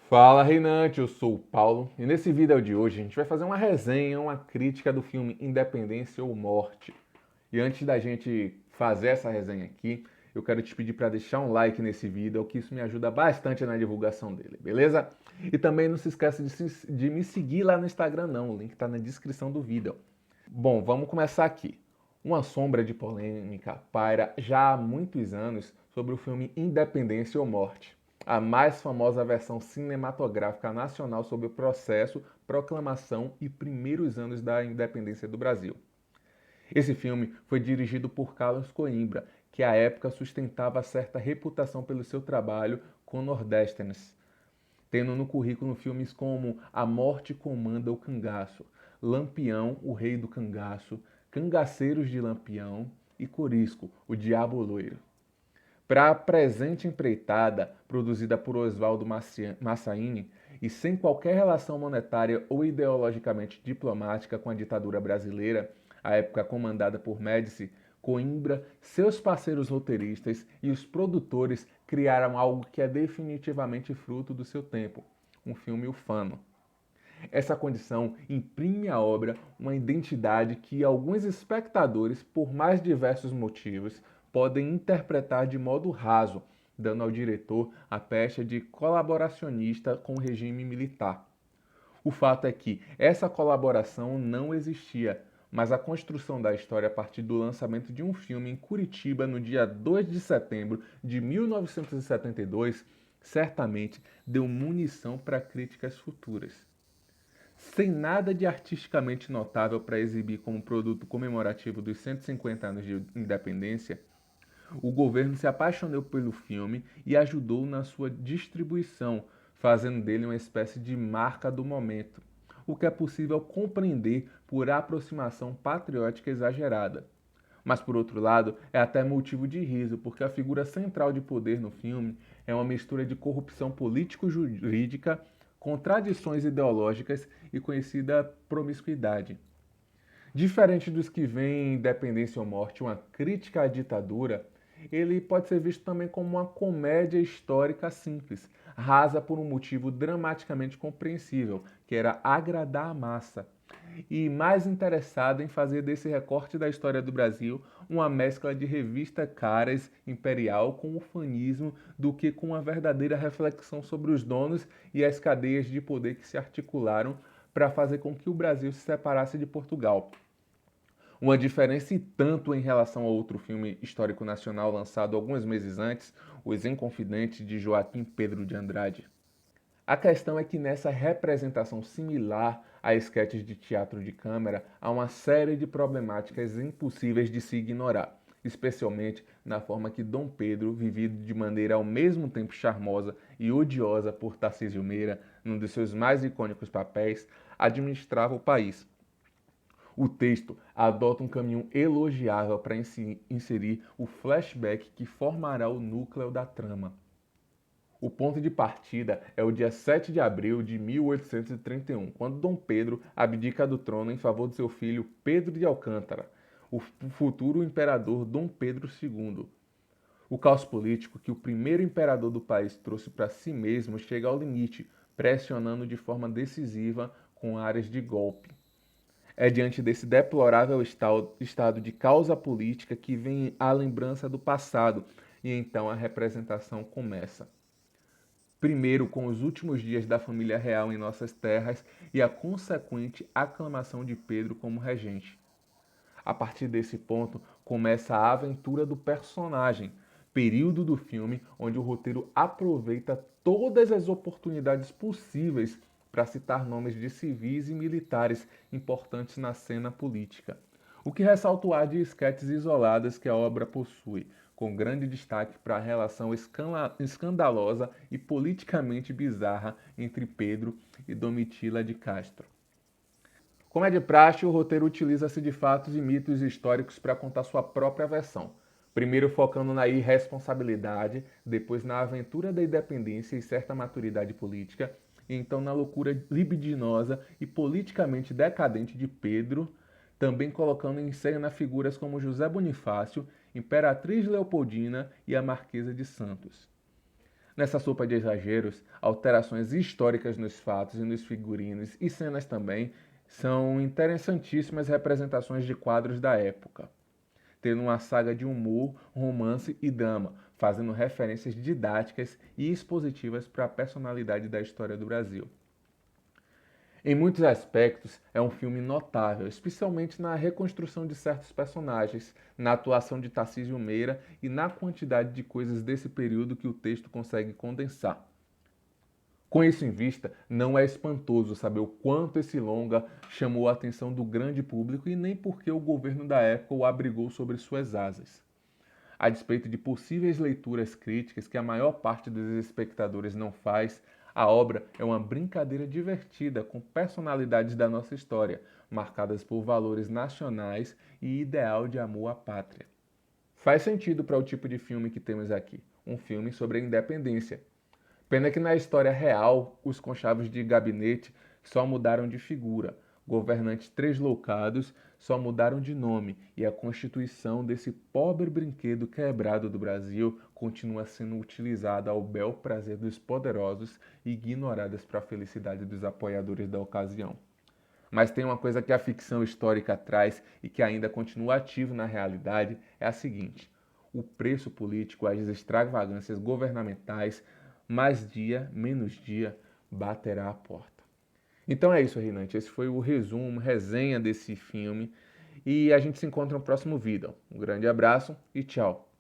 Fala, Reinante, eu sou o Paulo e nesse vídeo de hoje a gente vai fazer uma resenha, uma crítica do filme Independência ou Morte. E antes da gente fazer essa resenha aqui, eu quero te pedir para deixar um like nesse vídeo, que isso me ajuda bastante na divulgação dele, beleza? E também não se esqueça de me seguir lá no Instagram não, o link está na descrição do vídeo. Bom, vamos começar aqui. Uma sombra de polêmica paira já há muitos anos sobre o filme Independência ou Morte, a mais famosa versão cinematográfica nacional sobre o processo, proclamação e primeiros anos da independência do Brasil. Esse filme foi dirigido por Carlos Coimbra, que à época sustentava certa reputação pelo seu trabalho com nordestinos, tendo no currículo filmes como A Morte Comanda o Cangaço, Lampião, o Rei do Cangaço, Cangaceiros de Lampião e Corisco, o Diabo Loiro. Para a presente empreitada, produzida por Oswaldo Massaini, e sem qualquer relação monetária ou ideologicamente diplomática com a ditadura brasileira, à época comandada por Médici, Coimbra, seus parceiros roteiristas e os produtores criaram algo que é definitivamente fruto do seu tempo, um filme ufano. Essa condição imprime à obra uma identidade que alguns espectadores, por mais diversos motivos, podem interpretar de modo raso, dando ao diretor a pecha de colaboracionista com o regime militar. O fato é que essa colaboração não existia, mas a construção da história a partir do lançamento de um filme em Curitiba no dia 2 de setembro de 1972 certamente deu munição para críticas futuras. Sem nada de artisticamente notável para exibir como produto comemorativo dos 150 anos de independência, o governo se apaixonou pelo filme e ajudou na sua distribuição, fazendo dele uma espécie de marca do momento, o que é possível compreender por aproximação patriótica exagerada. Mas, por outro lado, é até motivo de riso, porque a figura central de poder no filme é uma mistura de corrupção político-jurídica, contradições ideológicas e conhecida promiscuidade. Diferente dos que veem Independência ou Morte uma crítica à ditadura, ele pode ser visto também como uma comédia histórica simples, rasa por um motivo dramaticamente compreensível, que era agradar a massa, e mais interessada em fazer desse recorte da história do Brasil uma mescla de revista caras imperial com ufanismo do que com uma verdadeira reflexão sobre os donos e as cadeias de poder que se articularam para fazer com que o Brasil se separasse de Portugal. Uma diferença e tanto em relação a outro filme histórico nacional lançado alguns meses antes, Os Inconfidentes de Joaquim Pedro de Andrade. A questão é que nessa representação similar a esquetes de teatro de câmara, há uma série de problemáticas impossíveis de se ignorar, especialmente na forma que Dom Pedro, vivido de maneira ao mesmo tempo charmosa e odiosa por Tarcísio Meira, num de seus mais icônicos papéis, administrava o país. O texto adota um caminho elogiável para inserir o flashback que formará o núcleo da trama. O ponto de partida é o dia 7 de abril de 1831, quando Dom Pedro abdica do trono em favor de seu filho Pedro de Alcântara, o futuro imperador Dom Pedro II. O caos político que o primeiro imperador do país trouxe para si mesmo chega ao limite, pressionando de forma decisiva com áreas de golpe. É diante desse deplorável estado de causa política que vem a lembrança do passado, e então a representação começa. Primeiro, com os últimos dias da família real em nossas terras e a consequente aclamação de Pedro como regente. A partir desse ponto, começa a aventura do personagem, período do filme onde o roteiro aproveita todas as oportunidades possíveis para citar nomes de civis e militares importantes na cena política. O que ressalta o ar de esquetes isoladas que a obra possui, com grande destaque para a relação escandalosa e politicamente bizarra entre Pedro e Domitila de Castro. Como é de praxe, o roteiro utiliza-se de fatos e mitos históricos para contar sua própria versão. Primeiro focando na irresponsabilidade, depois na aventura da independência e certa maturidade política, e então na loucura libidinosa e politicamente decadente de Pedro, também colocando em cena figuras como José Bonifácio, Imperatriz Leopoldina e a Marquesa de Santos. Nessa sopa de exageros, alterações históricas nos fatos e nos figurinos e cenas também são interessantíssimas representações de quadros da época, tendo uma saga de humor, romance e drama, fazendo referências didáticas e expositivas para a personalidade da história do Brasil. Em muitos aspectos, é um filme notável, especialmente na reconstrução de certos personagens, na atuação de Tarcísio Meira e na quantidade de coisas desse período que o texto consegue condensar. Com isso em vista, não é espantoso saber o quanto esse longa chamou a atenção do grande público e nem porque o governo da época o abrigou sobre suas asas. A despeito de possíveis leituras críticas que a maior parte dos espectadores não faz, a obra é uma brincadeira divertida com personalidades da nossa história, marcadas por valores nacionais e ideal de amor à pátria. Faz sentido para o tipo de filme que temos aqui, um filme sobre a independência. Pena que na história real, os conchavos de gabinete só mudaram de figura, governantes tresloucados só mudaram de nome e a constituição desse pobre brinquedo quebrado do Brasil continua sendo utilizada ao bel prazer dos poderosos e ignoradas para a felicidade dos apoiadores da ocasião. Mas tem uma coisa que a ficção histórica traz e que ainda continua ativo na realidade, é a seguinte: o preço político às extravagâncias governamentais, mais dia, menos dia, baterá a porta. Então é isso, Reinante. Esse foi o resumo, resenha desse filme. E a gente se encontra no próximo vídeo. Um grande abraço e tchau.